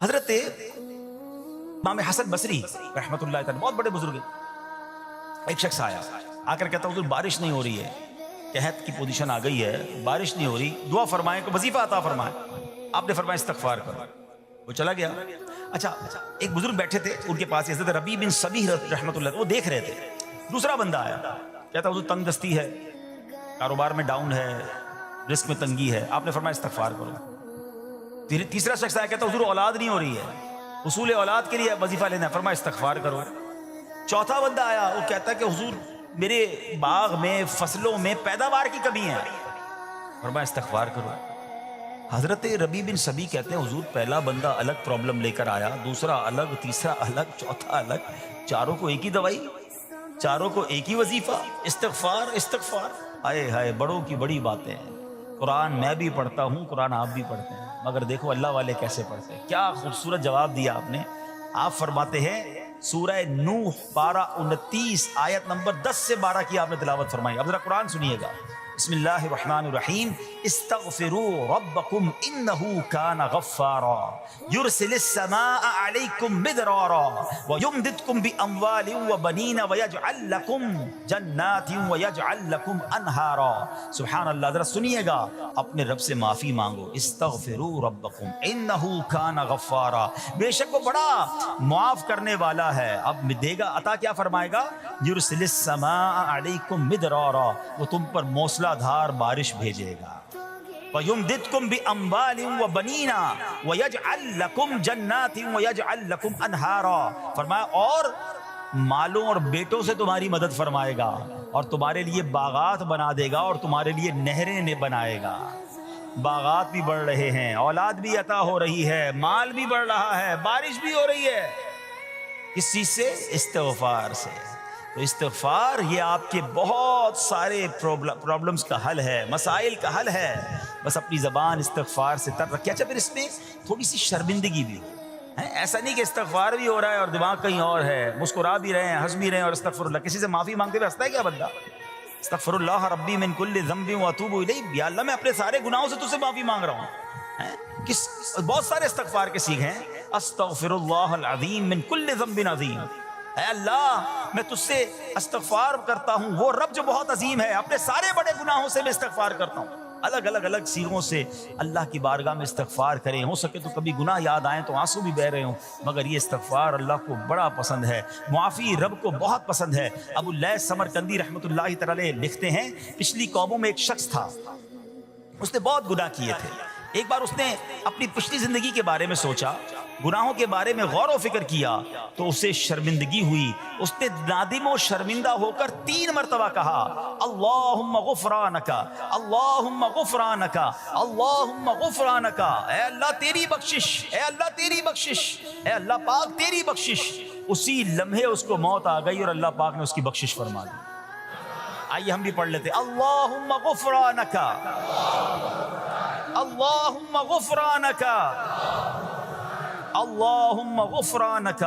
حضرت امام حسن بصری رحمۃ اللہ تعالی بہت بڑے بزرگ ہیں، ایک شخص آیا آ کر کہتا حضور بارش نہیں ہو رہی ہے، قحط کی پوزیشن آ گئی ہے، بارش نہیں ہو رہی، دعا فرمائیں کہ وظیفہ عطا فرمائیں۔ آپ نے فرمایا استغفار کرو، وہ چلا گیا۔ اچھا ایک بزرگ بیٹھے تھے ان کے پاس، حضرت ربیع بن صبیح رحمۃ اللہ، وہ دیکھ رہے تھے۔ دوسرا بندہ آیا کہتا حضور تنگ دستی ہے، کاروبار میں ڈاؤن ہے، رزق میں تنگی ہے، آپ نے فرمایا استغفار کرو۔ پھر تیسرا شخص آیا کہتا حضور اولاد نہیں ہو رہی ہے، حصول اولاد کے لیے وظیفہ لینا ہے، فرمایا استغفار کرو۔ چوتھا بندہ آیا وہ کہتا ہے کہ حضور میرے باغ میں فصلوں میں پیداوار کی کمی ہے، فرمایا استغفار کرو۔ حضرت ربیع بن صبیح کہتے ہیں حضور پہلا بندہ الگ پرابلم لے کر آیا، دوسرا الگ، تیسرا الگ، چوتھا الگ، چاروں کو ایک ہی دوائی، چاروں کو ایک ہی وظیفہ، استغفار استغفار۔ ہائے ہائے بڑوں کی بڑی باتیں ہیں۔ قرآن میں بھی پڑھتا ہوں، قرآن آپ بھی پڑھتے ہیں، مگر دیکھو اللہ والے کیسے پڑھتے ہیں۔ کیا خوبصورت جواب دیا آپ نے۔ آپ فرماتے ہیں سورہ نوح پارہ 29 آیت نمبر 10 سے 12 کی آپ نے تلاوت فرمائی۔ اب ذرا قرآن سنیے گا۔ بسم اللہ الرحمن الرحیم استغفروا ربکم انہ کان غفارا یرسل السماء علیکم مدرارا ویمددکم باموال وبنین ویجعل لکم جنات ویجعل لکم انہارا۔ سبحان اللہ، ذرا سنیے گا، اپنے رب سے معافی مانگو۔ استغفروا ربکم انہ کان غفارا، بے شک وہ بڑا معاف کرنے والا ہے۔ اب دے گا عطا، کیا فرمائے گا؟ یرسل السماء علیکم مدرارا، وہ تم پر موسلا دھار بارش بھیجے گا۔ وَيُمْدِدْكُمْ بِأَمْوَالٍ وَبَنِينَ وَيَجْعَلْ لَكُمْ جَنَّاتٍ وَيَجْعَلْ لَكُمْ أَنْهَارًا، فرمایا اور مالوں اور بیٹوں سے تمہاری مدد فرمائے گا، اور تمہارے لیے باغات بنا دے گا، اور تمہارے لیے نہریں بنائے گا۔ باغات بھی بڑھ رہے ہیں، اولاد بھی عطا ہو رہی ہے، مال بھی بڑھ رہا ہے، بارش بھی ہو رہی ہے۔ کس چیز سے؟ استغفار سے۔ تو استغفار یہ آپ کے بہت سارے پرابلمز کا حل ہے، مسائل کا حل ہے۔ بس اپنی زبان استغفار سے تر رکھیں۔ اچھا پھر اس میں تھوڑی سی شرمندگی بھی ہے، ایسا نہیں کہ استغفار بھی ہو رہا ہے اور دماغ کہیں اور ہے، مسکرا بھی رہے ہیں، ہنس بھی رہے ہیں اور استغفر اللہ، کسی سے معافی مانگتے ہوئے ہنستا ہے کیا بندہ؟ استغفر اللہ ربی من کل ذنب واتوب الیہ، یا اللہ میں اپنے سارے گناہوں سے تجھ سے معافی مانگ رہا ہوں۔ بہت سارے استغفار کے سیکھ ہیں، استغفر اللہ العظیم من کل ذنب عظیم، اے اللہ میں تجھ سے استغفار کرتا ہوں، وہ رب جو بہت عظیم ہے، اپنے سارے بڑے گناہوں سے میں استغفار کرتا ہوں۔ الگ الگ سیغوں سے اللہ کی بارگاہ میں استغفار کریں، ہو سکے تو کبھی گناہ یاد آئیں تو آنسو بھی بہہ رہے ہوں، مگر یہ استغفار اللہ کو بڑا پسند ہے، معافی رب کو بہت پسند ہے۔ ابو اللیث سمرقندی رحمۃ اللہ تعالی لکھتے ہیں پچھلی قوموں میں ایک شخص تھا، اس نے بہت گناہ کیے تھے۔ ایک بار اس نے اپنی پچھلی زندگی کے بارے میں سوچا، گناہوں کے بارے میں غور و فکر کیا تو اسے شرمندگی ہوئی۔ اس نے نادم و شرمندہ ہو کر 3 مرتبہ کہا اللہم غفرانک، اللہم غفرانک، اللہم غفرانک، اے اللہ تیری بخشش، اے اللہ تیری بخشش، اے اللہ پاک تیری بخشش۔ اسی لمحے اس کو موت آ گئی اور اللہ پاک نے اس کی بخشش فرما دی۔ آئیے ہم بھی پڑھ لیتے اللہم غفرانک، اللہم غفرانک، اللہم غفرانک۔